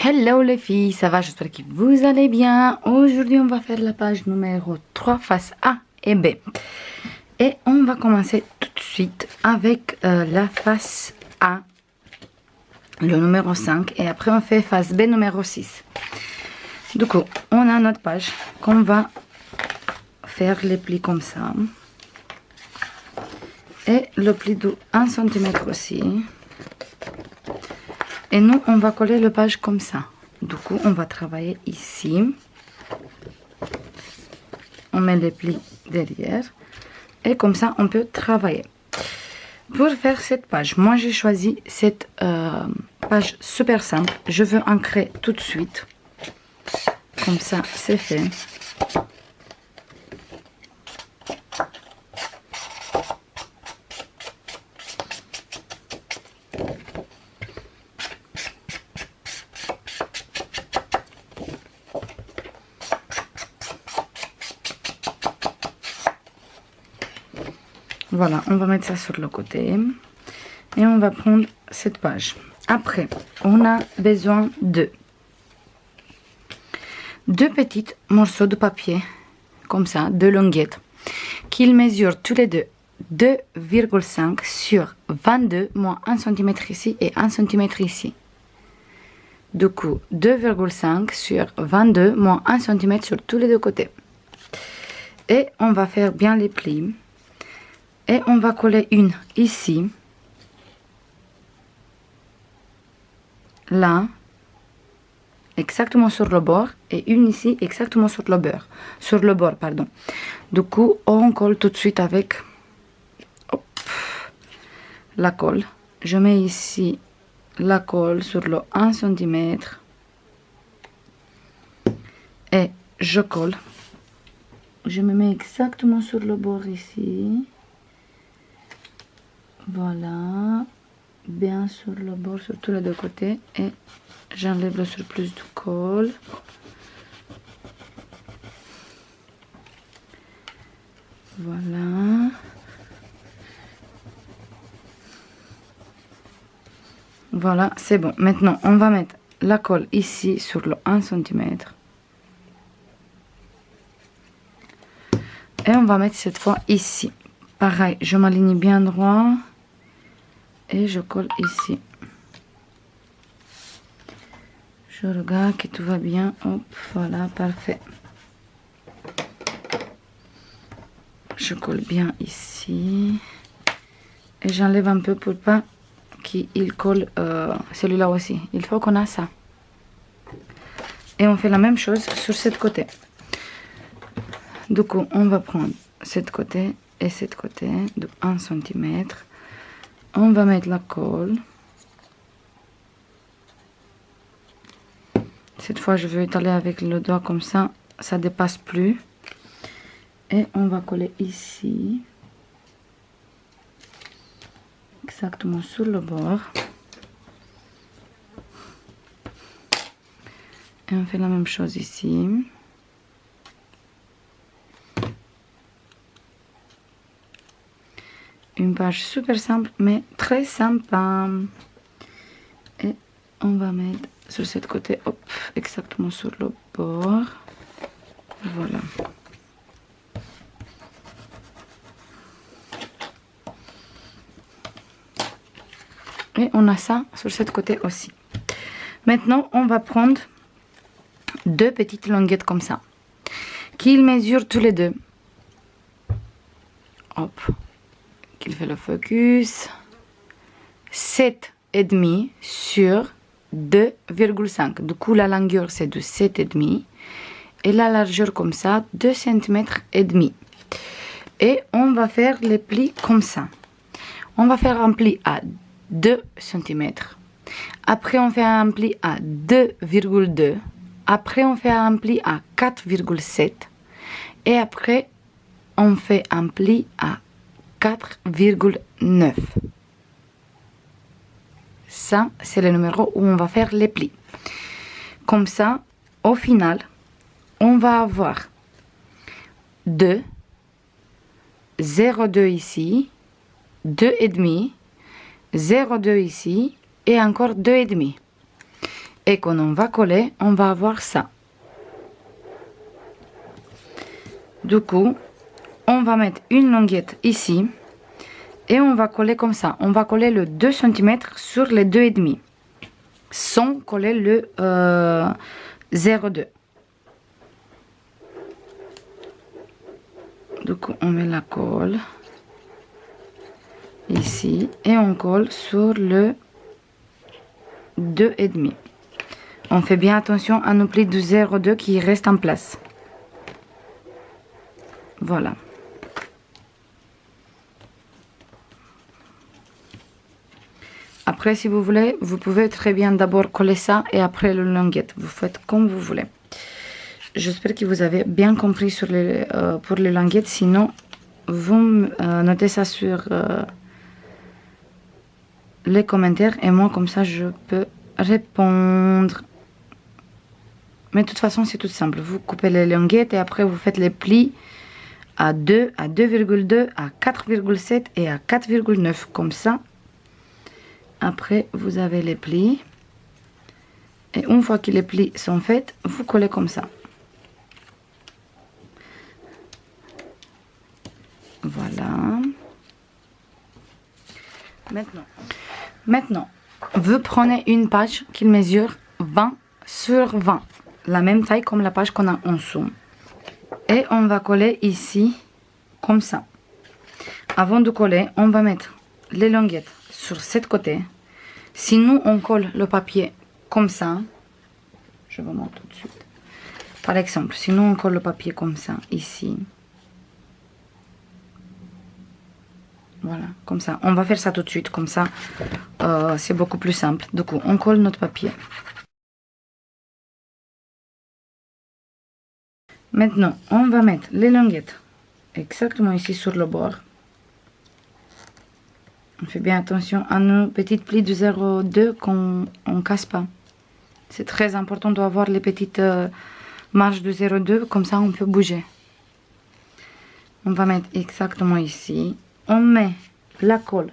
Hello les filles, ça va? J'espère que vous allez bien. Aujourd'hui, on va faire la page numéro 3, face A et B. Et on va commencer tout de suite avec la face A, le numéro 5. Et après, on fait face B numéro 6. Du coup, on a notre page qu'on va faire les plis comme ça. Et le pli de 1 cm aussi. Et nous, on va coller le page comme ça. Du coup, on va travailler ici. On met les plis derrière. Et comme ça, on peut travailler. Pour faire cette page, moi, j'ai choisi cette page super simple. Je veux ancrer tout de suite. Comme ça, c'est fait. Voilà, on va mettre ça sur le côté. Et on va prendre cette page. Après, on a besoin de deux petits morceaux de papier, comme ça, de longuette, qu'ils mesurent tous les deux 2,5 sur 22 moins 1 cm ici et 1 cm ici. Du coup, 2,5 sur 22 moins 1 cm sur tous les deux côtés. Et on va faire bien les plis. Et on va coller une ici, là, exactement sur le bord, et une ici exactement sur le bord, pardon. Du coup, on colle tout de suite avec la colle. Je mets ici la colle sur le 1 cm et je colle. Je me mets exactement sur le bord ici. Voilà, bien sur le bord, sur tous les deux côtés, et j'enlève le surplus de colle. Voilà. Voilà, c'est bon. Maintenant, on va mettre la colle ici sur le 1 cm. Et on va mettre cette fois ici. Pareil, je m'aligne bien droit. Et je colle ici. Je regarde que tout va bien. Hop, voilà, parfait. Je colle bien ici. Et j'enlève un peu pour pas qu'il colle celui-là aussi. Il faut qu'on a ça. Et on fait la même chose sur cette côté. Du coup, on va prendre cette côté et cette côté de 1 cm. On va mettre la colle. Cette fois, je vais étaler avec le doigt comme ça, ça dépasse plus. Et on va coller ici. Exactement sur le bord. Et on fait la même chose ici. Une page super simple, mais très sympa. Et on va mettre sur cette côté, hop, exactement sur le bord. Voilà. Et on a ça sur cette côté aussi. Maintenant, on va prendre deux petites longuettes comme ça, qu'ils mesurent tous les deux. Hop. Qu'il fait le focus. 7,5 sur 2,5. Du coup, la longueur, c'est de 7,5. Et la largeur, comme ça, 2 cm et demi. Et on va faire les plis comme ça. On va faire un pli à 2 cm. Après, on fait un pli à 2,2. Après, on fait un pli à 4,7. Et après, on fait un pli à 4,9. Ça, c'est le numéro où on va faire les plis. Comme ça, au final, on va avoir 2, 0,2 ici, 2,5, 0,2 ici et encore 2,5. Et quand on va coller, on va avoir ça. Du coup, on va mettre une languette ici. Et on va coller comme ça. On va coller le 2 cm sur les 2,5. Sans coller le 0,2. Du coup, on met la colle ici. Et on colle sur le 2,5. On fait bien attention à nos plis du 0,2 qui restent en place. Voilà. Après, si vous voulez, vous pouvez très bien d'abord coller ça et après le languette. Vous faites comme vous voulez. J'espère que vous avez bien compris sur pour les languettes. Sinon, vous notez ça sur les commentaires et moi, comme ça, je peux répondre. Mais de toute façon, c'est tout simple. Vous coupez les languettes et après, vous faites les plis à 2, à 2,2, à 4,7 et à 4,9. Comme ça. Après, vous avez les plis. Et une fois que les plis sont faits, vous collez comme ça. Voilà. Maintenant, vous prenez une page qui mesure 20 sur 20. La même taille comme la page qu'on a en dessous. Et on va coller ici, comme ça. Avant de coller, on va mettre les languettes sur ce côté. Si nous on colle le papier comme ça, je vous montre tout de suite. Par exemple, si nous on colle le papier comme ça, ici. Voilà, comme ça. On va faire ça tout de suite, comme ça, c'est beaucoup plus simple. Du coup, on colle notre papier. Maintenant, on va mettre les languettes exactement ici sur le bord. On fait bien attention à nos petites plis de 0,2 qu'on ne casse pas. C'est très important d'avoir les petites marges de 0,2, comme ça on peut bouger. On va mettre exactement ici. On met la colle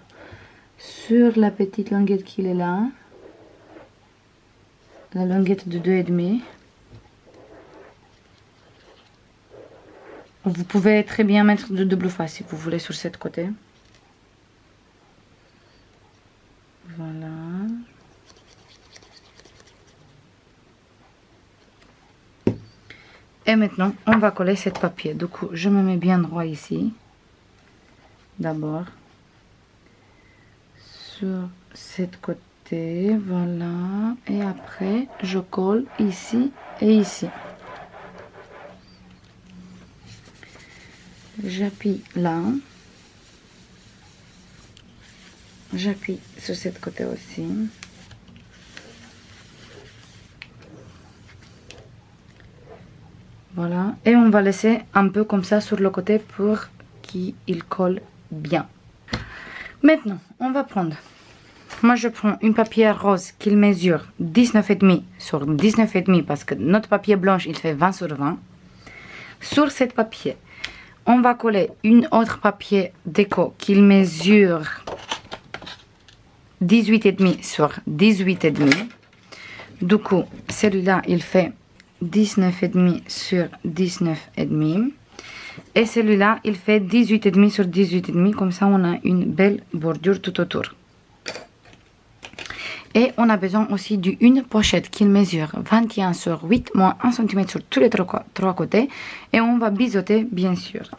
sur la petite languette qui est là. La languette de 2,5. Vous pouvez très bien mettre de double face si vous voulez sur cette côté. Voilà. Et maintenant, on va coller ce papier. Du coup, je me mets bien droit ici. D'abord. Sur cette côté. Voilà. Et après, je colle ici et ici. J'appuie là. J'appuie sur cette côté aussi. Voilà. Et on va laisser un peu comme ça sur le côté pour qu'il colle bien. Maintenant, on va prendre. Moi, je prends une papier rose qui mesure 19,5 sur 19,5 parce que notre papier blanche, il fait 20 sur 20. Sur ce papier, on va coller une autre papier déco qui mesure 18,5 sur 18,5. Du coup, celui-là, il fait 19,5 sur 19,5. Et celui-là, il fait 18,5 sur 18,5. Comme ça, on a une belle bordure tout autour. Et on a besoin aussi d'une pochette qui mesure 21 sur 8, moins 1 cm sur tous les trois côtés. Et on va biseauter, bien sûr.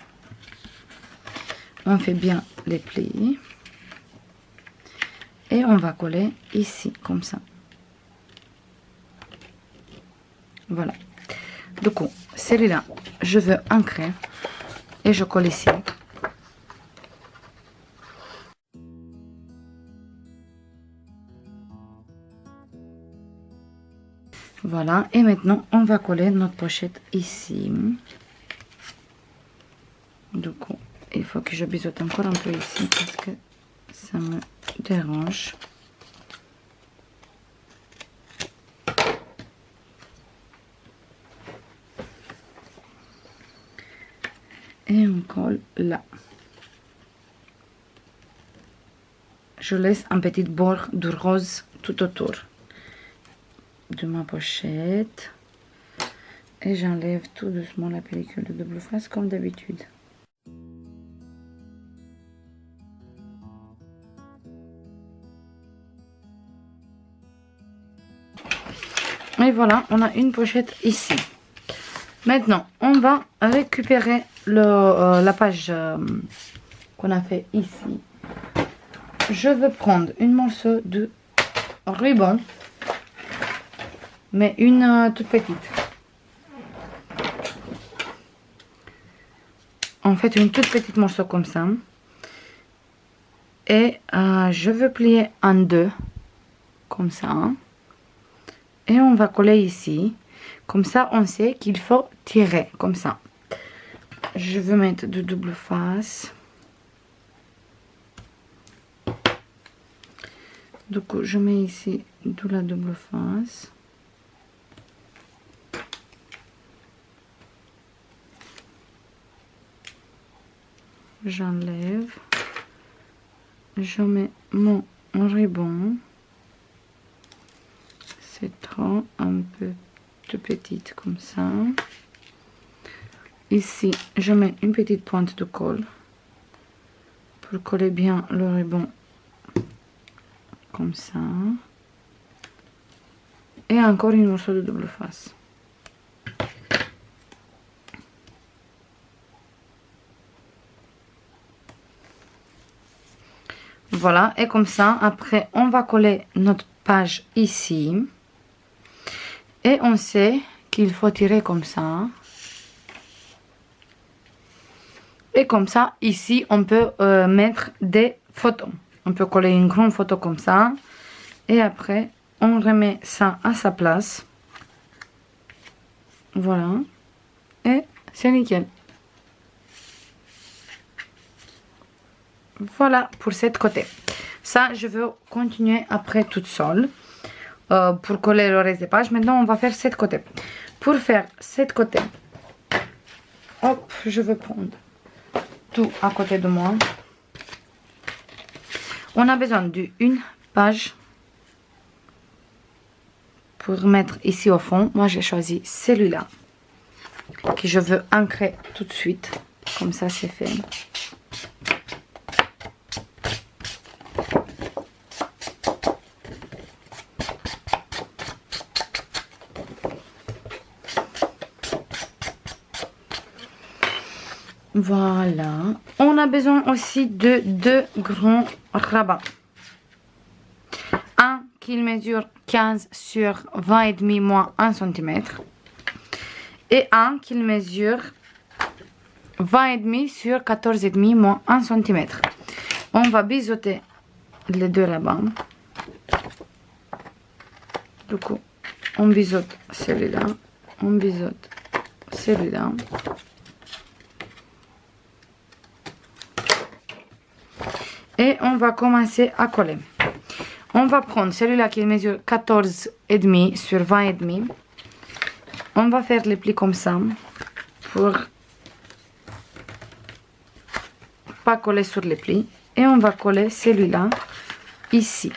On fait bien les plis. Et on va coller ici, comme ça. Voilà. Du coup, celui-là, je veux ancrer. Et je colle ici. Voilà. Et maintenant, on va coller notre pochette ici. Du coup, il faut que je biseaute encore un peu ici parce que ça me dérange. Et on colle là. Je laisse un petit bord de rose tout autour. de ma pochette. Et j'enlève tout doucement la pellicule de double face comme d'habitude. Et voilà, on a une pochette ici. Maintenant, on va récupérer la page qu'on a fait ici. Je vais prendre un morceau de ruban, mais une toute petite. En fait, une toute petite morceau comme ça. Et je veux plier en deux, comme ça. Et on va coller ici. Comme ça, on sait qu'il faut tirer, comme ça. Je veux mettre de double face. Du coup, je mets ici de la double face. J'enlève. Je mets mon ruban. C'est trop un peu tout petite comme ça. Ici, je mets une petite pointe de colle pour coller bien le ruban comme ça. Et encore une morceau de double face. Voilà, et comme ça, après, on va coller notre page ici. Et on sait qu'il faut tirer comme ça. Et comme ça, ici, on peut mettre des photos. On peut coller une grande photo comme ça. Et après, on remet ça à sa place. Voilà. Et c'est nickel. Voilà pour cette côté. Ça, je veux continuer après toute seule. Pour coller le reste des pages. Maintenant, on va faire cette côté. Pour faire cette côté, hop, je vais prendre tout à côté de moi. On a besoin d'une page pour mettre ici au fond. Moi, j'ai choisi celui-là que je veux ancrer tout de suite. Comme ça, c'est fait. Voilà. On a besoin aussi de deux grands rabats. Un qui mesure 15 sur 20,5 moins 1 cm. Et un qui mesure 20,5 sur 14,5 moins 1 cm. On va biseauter les deux rabats. Du coup, on biseaute celui-là. On biseaute celui-là. Et on va commencer à coller. On va prendre celui-là qui mesure 14,5 sur 20,5. On va faire les plis comme ça pour pas coller sur les plis. Et on va coller celui-là ici.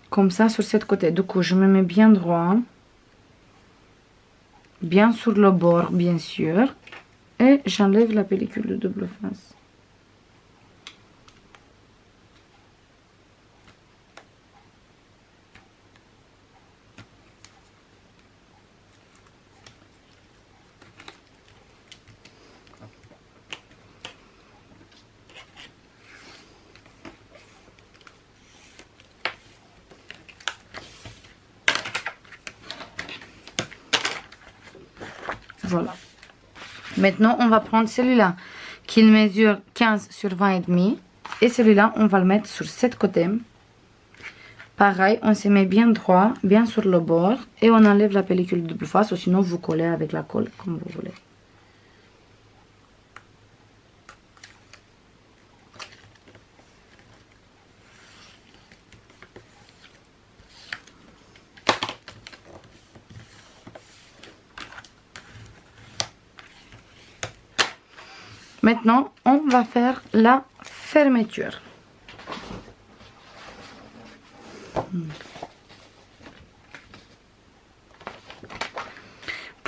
Comme ça sur cette côté. Du coup, je me mets bien droit. Bien sur le bord, bien sûr. Et j'enlève la pellicule de double face. Voilà. Maintenant, on va prendre celui-là qui mesure 15 sur 20,5. Et celui-là, on va le mettre sur cette côté. Pareil, on se met bien droit, bien sur le bord. Et on enlève la pellicule de double face. Ou sinon, vous collez avec la colle, comme vous voulez. Maintenant, on va faire la fermeture.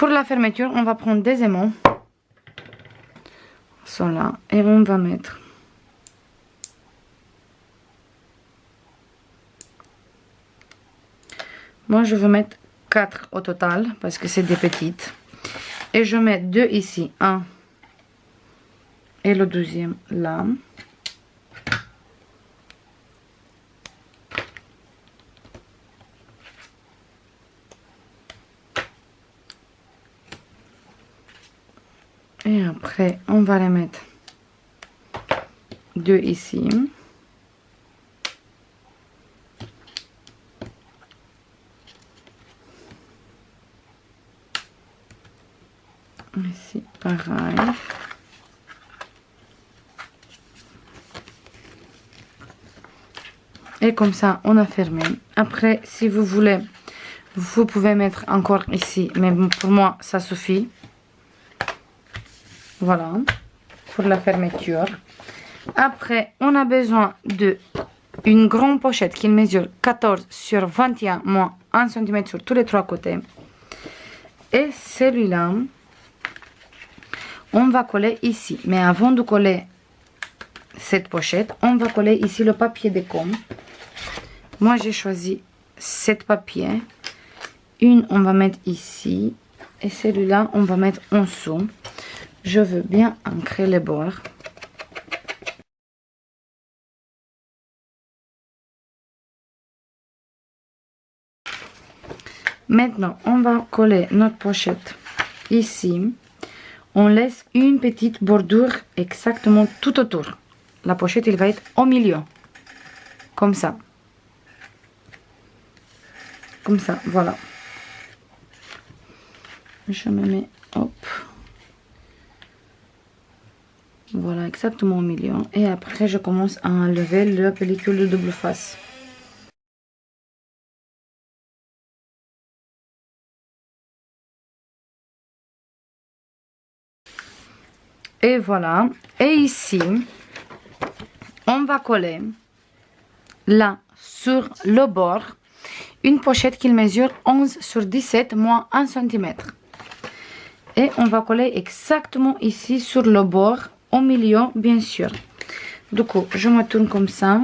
Pour la fermeture, on va prendre des aimants. Cela. Et on va mettre moi je veux mettre 4 au total parce que c'est des petites. Et je mets 2 ici, 1 et le deuxième là. Et après, on va les mettre 2 ici. Ici, pareil. Et comme ça, on a fermé. Après, si vous voulez, vous pouvez mettre encore ici. Mais pour moi, ça suffit. Voilà. Pour la fermeture. Après, on a besoin de une grande pochette qui mesure 14 sur 21 moins 1 cm sur tous les 3 côtés. Et celui-là, on va coller ici. Mais avant de coller cette pochette, on va coller ici le papier de com. Moi, j'ai choisi cette papier. Une, on va mettre ici. Et celui-là, on va mettre en dessous. Je veux bien ancrer les bords. Maintenant, on va coller notre pochette ici. On laisse une petite bordure exactement tout autour. La pochette, elle va être au milieu. Comme ça. Comme ça, voilà. Je me mets, hop. Voilà, exactement au milieu. Et après, je commence à enlever la pellicule de double face. Et voilà. Et ici, on va coller là, sur le bord, une pochette qui mesure 11 sur 17 moins 1 cm. Et on va coller exactement ici sur le bord, au milieu, bien sûr. Du coup, je me tourne comme ça.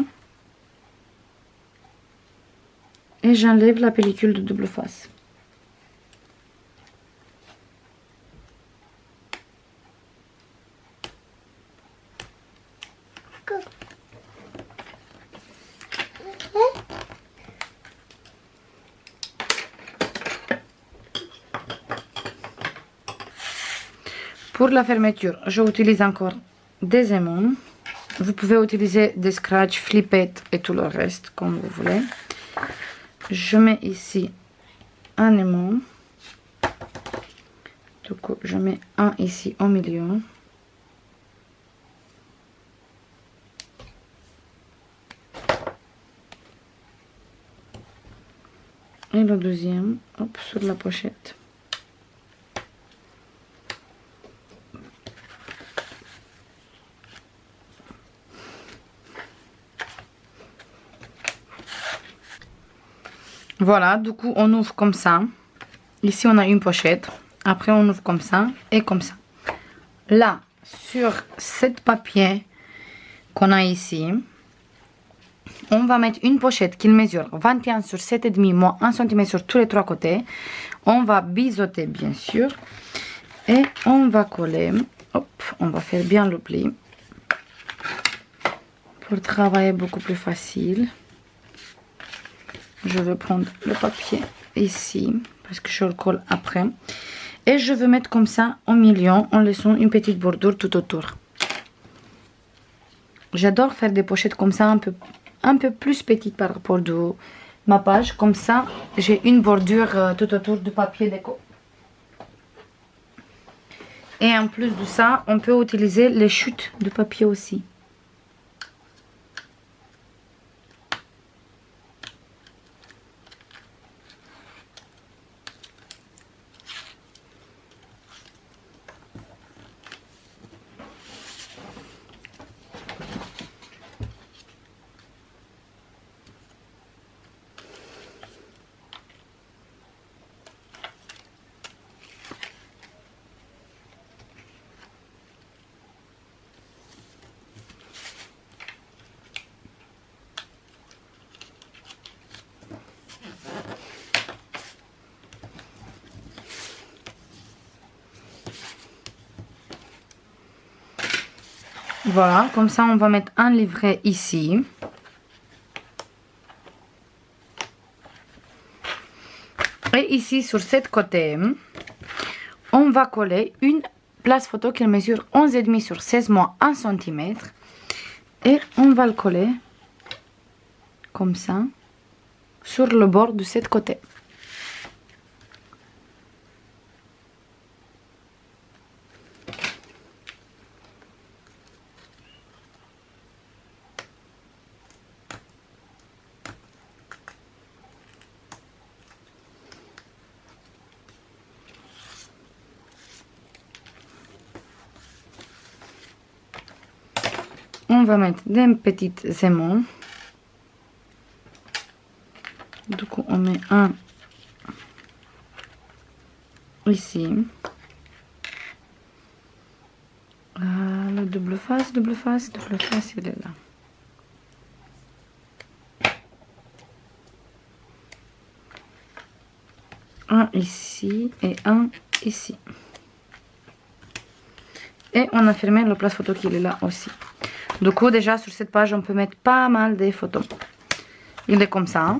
Et j'enlève la pellicule de double face. Pour la fermeture, j'utilise encore des aimants. Vous pouvez utiliser des scratch, flippettes et tout le reste, comme vous voulez. Je mets ici un aimant. Du coup, je mets un ici au milieu. Et le deuxième, hop, sur la pochette. Voilà, du coup, on ouvre comme ça. Ici, on a une pochette. Après, on ouvre comme ça et comme ça. Là, sur cette papier qu'on a ici, on va mettre une pochette qui mesure 21 sur 7,5 moins 1 cm sur tous les 3 côtés. On va biseauter, bien sûr. Et on va coller. Hop, on va faire bien le pli. Pour travailler beaucoup plus facile. Je vais prendre le papier ici, parce que je le colle après. Et je vais mettre comme ça au milieu, en laissant une petite bordure tout autour. J'adore faire des pochettes comme ça, un peu plus petites par rapport à ma page. Comme ça, j'ai une bordure tout autour du papier déco. Et en plus de ça, on peut utiliser les chutes de papier aussi. Voilà, comme ça on va mettre un livret ici. Et ici sur cette côté, on va coller une place photo qui mesure 11,5 sur 16 moins 1 cm. Et on va le coller comme ça sur le bord de cette côté. On va mettre des petites aimants. Du coup, on met un ici. Le double face, il est là. Un ici et un ici. Et on a fermé le place photo qui est là aussi. Du coup, déjà sur cette page, on peut mettre pas mal de photos. Il est comme ça.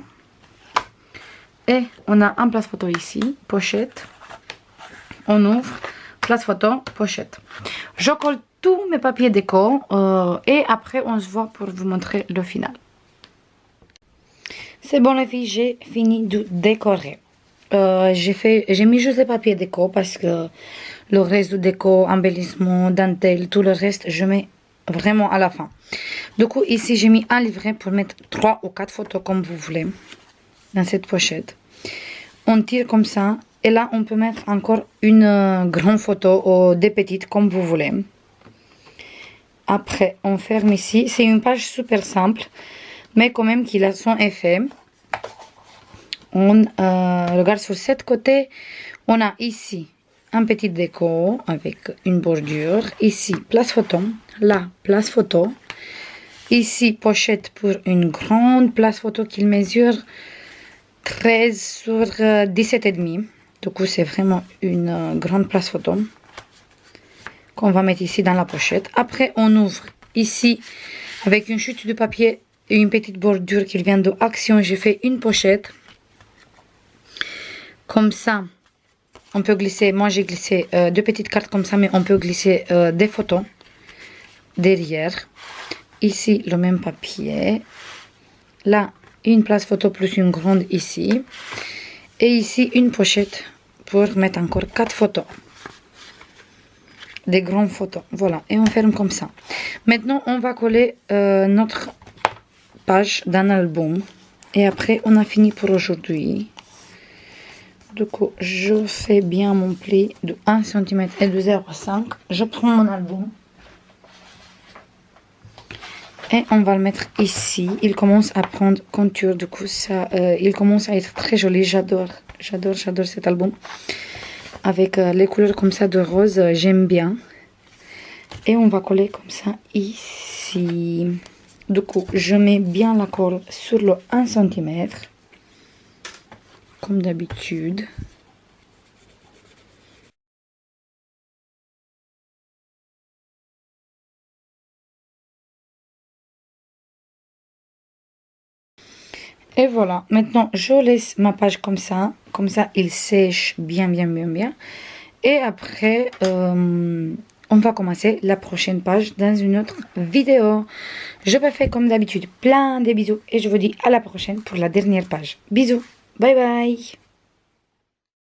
Et on a un place photo ici, pochette. On ouvre, place photo, pochette. Je colle tous mes papiers déco et après on se voit pour vous montrer le final. C'est bon les filles, j'ai fini de décorer. J'ai mis juste les papiers déco parce que le reste de déco, embellissement, dentelle, tout le reste, je mets vraiment à la fin. Du coup, ici, j'ai mis un livret pour mettre 3 ou 4 photos comme vous voulez dans cette pochette. On tire comme ça et là, on peut mettre encore une grande photo ou des petites comme vous voulez. Après, on ferme ici. C'est une page super simple, mais quand même qu'il a son effet. On regarde sur cette côté, on a ici un petit déco avec une bordure. Ici, place photo. Là, place photo. Ici, pochette pour une grande place photo qui mesure 13 sur 17,5. Du coup, c'est vraiment une grande place photo qu'on va mettre ici dans la pochette. Après, on ouvre ici avec une chute de papier et une petite bordure qui vient de Action. J'ai fait une pochette. Comme ça, on peut glisser, moi j'ai glissé 2 petites cartes comme ça, mais on peut glisser des photos derrière. Ici, le même papier. Là, une place photo plus une grande ici. Et ici, une pochette pour mettre encore 4 photos. Des grandes photos. Voilà, et on ferme comme ça. Maintenant, on va coller notre page d'un album. Et après, on a fini pour aujourd'hui. Du coup, je fais bien mon pli de 1 cm et de 0,5. Je prends mon album. Et on va le mettre ici. Il commence à prendre contour. Du coup, ça, il commence à être très joli. J'adore cet album. Avec les couleurs comme ça de rose, j'aime bien. Et on va coller comme ça ici. Du coup, je mets bien la colle sur le 1 cm. Comme d'habitude. Et voilà, maintenant je laisse ma page comme ça il sèche bien. Et après, on va commencer la prochaine page dans une autre vidéo. Je vous fais comme d'habitude plein de bisous et je vous dis à la prochaine pour la dernière page. Bisous, bye bye.